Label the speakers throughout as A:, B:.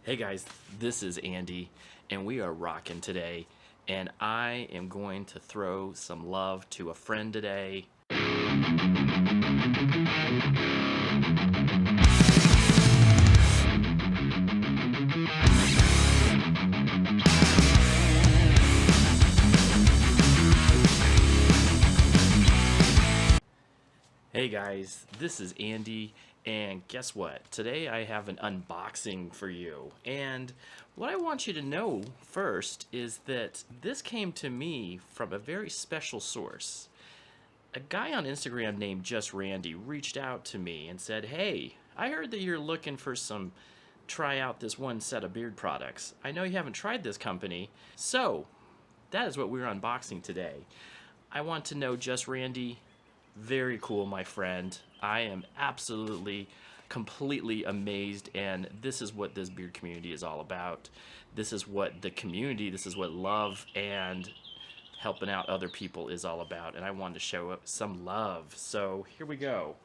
A: Hey guys, this is Andy, and we are rocking today, and I am going to throw some love to a friend today. Hey guys, this is Andy, and guess what? Today I have an unboxing for you. And what I want you to know first is that this came to me from a very special source. A guy on Instagram named Just Randy reached out to me and said, "Hey, I heard that you're looking for try out this one set of beard products. I know you haven't tried this company, so that is what we're unboxing today." I want to know, Just Randy, very cool, my friend. I am absolutely, completely amazed, and this is what this beard community is all about. This is what the community, this is what love and helping out other people is all about, and I wanted to show up some love. So here we go.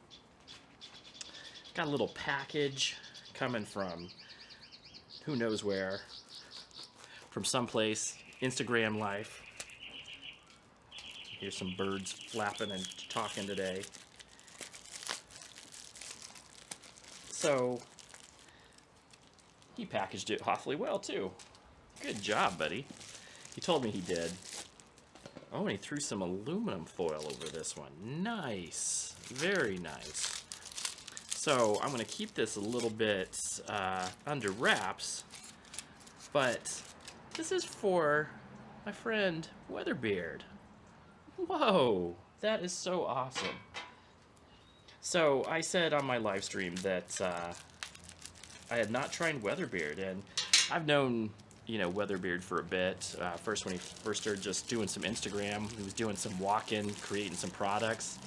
A: Got a little package coming from who knows where, from someplace, Instagram life. Here's some birds flapping and talking today. So, he packaged it awfully well, too. Good job, buddy. He told me he did. Oh, and he threw some aluminum foil over this one. Nice. Very nice. So, I'm going to keep this a little bit under wraps, but this is for my friend WeatherBeard. Whoa, that is so awesome. So I said on my live stream that I had not tried WeatherBeard, and I've known, WeatherBeard for a bit. First, when he first started just doing some Instagram, he was doing some walk-in, creating some products.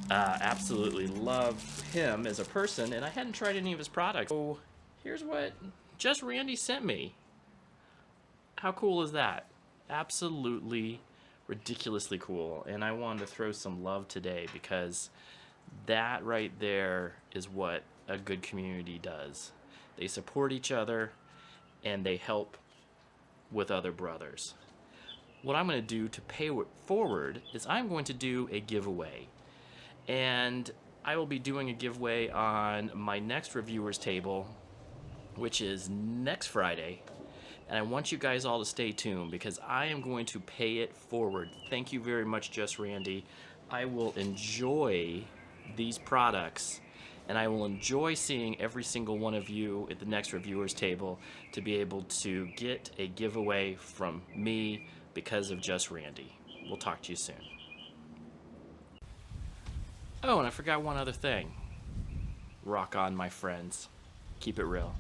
A: Absolutely love him as a person, and I hadn't tried any of his products. So here's what Just Randy sent me. How cool is that? Absolutely ridiculously cool, and I wanted to throw some love today because that right there is what a good community does. They support each other and they help with other brothers. What I'm going to do to pay it forward is I'm going to do a giveaway, and I will be doing a giveaway on my next reviewers table, which is next Friday. And I want you guys all to stay tuned because I am going to pay it forward. Thank you very much, Just Randy. I will enjoy these products, and I will enjoy seeing every single one of you at the next reviewers table to be able to get a giveaway from me because of Just Randy. We'll talk to you soon. Oh, and I forgot one other thing. Rock on, my friends. Keep it real.